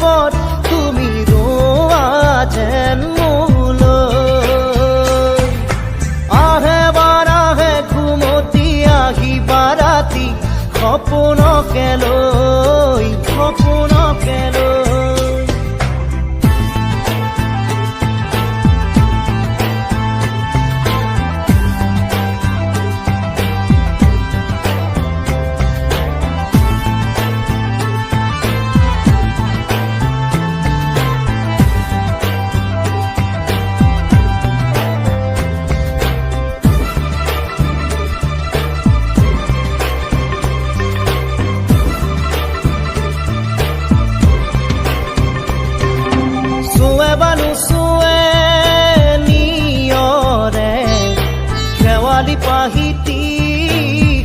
খবৰ তুমি ৰোৱা যেন মোলৈ আহে বাৰাহে ঘুমতি আহিবা ৰাতি সপোনকে লৈ সপোনকে লৈ পাহিতি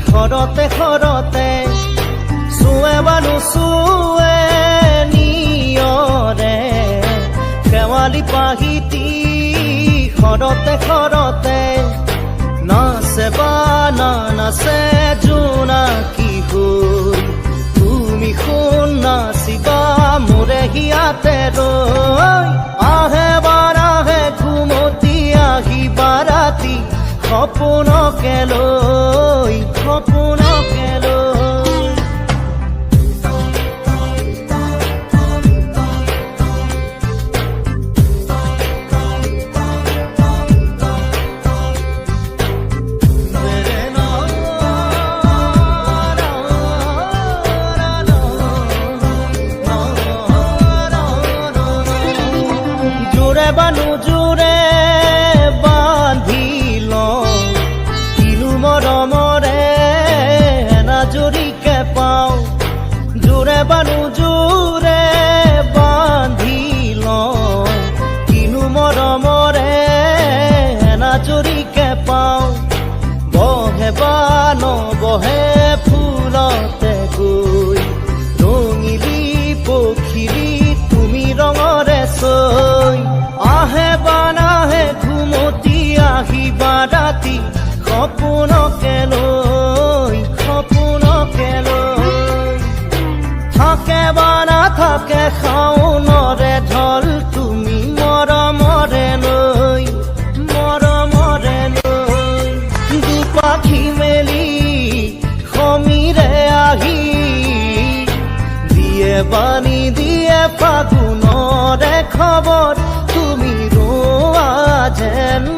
খৰতে খৰতে চুৱে বানু চুৱে নিয়ৰে শেৱালি পাহিতি খৰতে খৰতে নাচে বানা নাচে জোনাকী হৈ তুমি শুন নাচিবা মোৰে হিয়াতে ৰৈ আহে বাৰাহে ঘুমতি আহিবা ৰাতি সপোনকে লৈ সপোনকে লৈ জোৰে বানু জোৰে বান্ধি মৰমৰে এনাজৰীকে পাওঁ জোৰে বানু জোৰে বান্ধি লওঁ কিনো মৰমৰে এনাজৰীকে পাওঁ বহে বা নবহে ফুলতে গৈ ৰঙিলি পখিলি তুমি ৰঙৰে চৈ আহে বানাহে ঘুমতি আহিবা ৰাতি সপোনকে লৈ সপোনকে লৈ থাকে বা নাথাকে শাওনৰে ঢল তুমি মৰমৰে লৈ দুপাখি মেলি সমীৰে আহি দিয়ে বাণী দিয়ে ফাগুনৰে খবৰ তুমি ৰোৱা যেন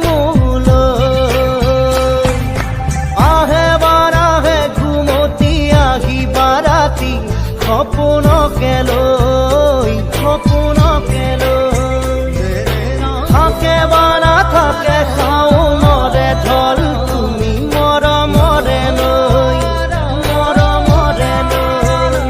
সপোনকে লৈ সপোনকে লৈ থাকে বা নাথাকে শাওনৰে ঢল তুমি মৰমৰে লৈ মৰমৰে লৈ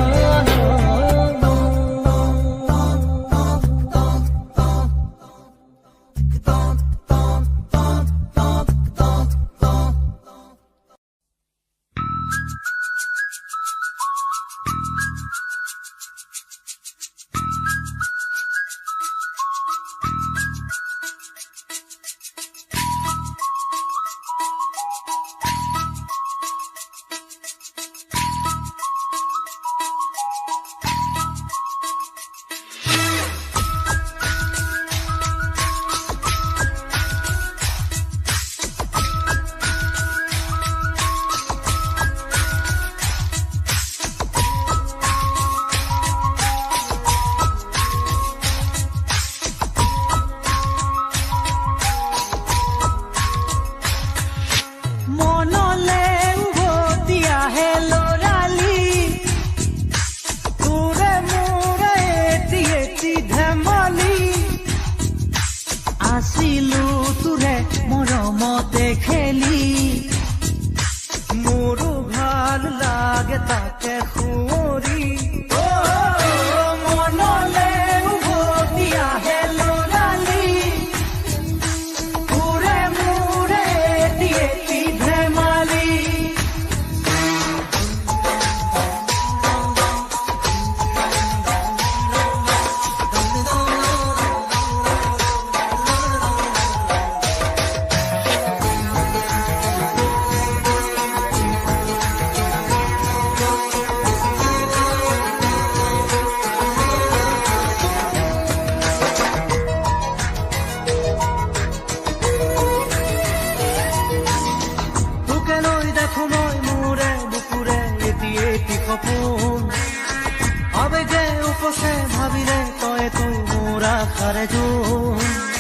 আধাৰ জোন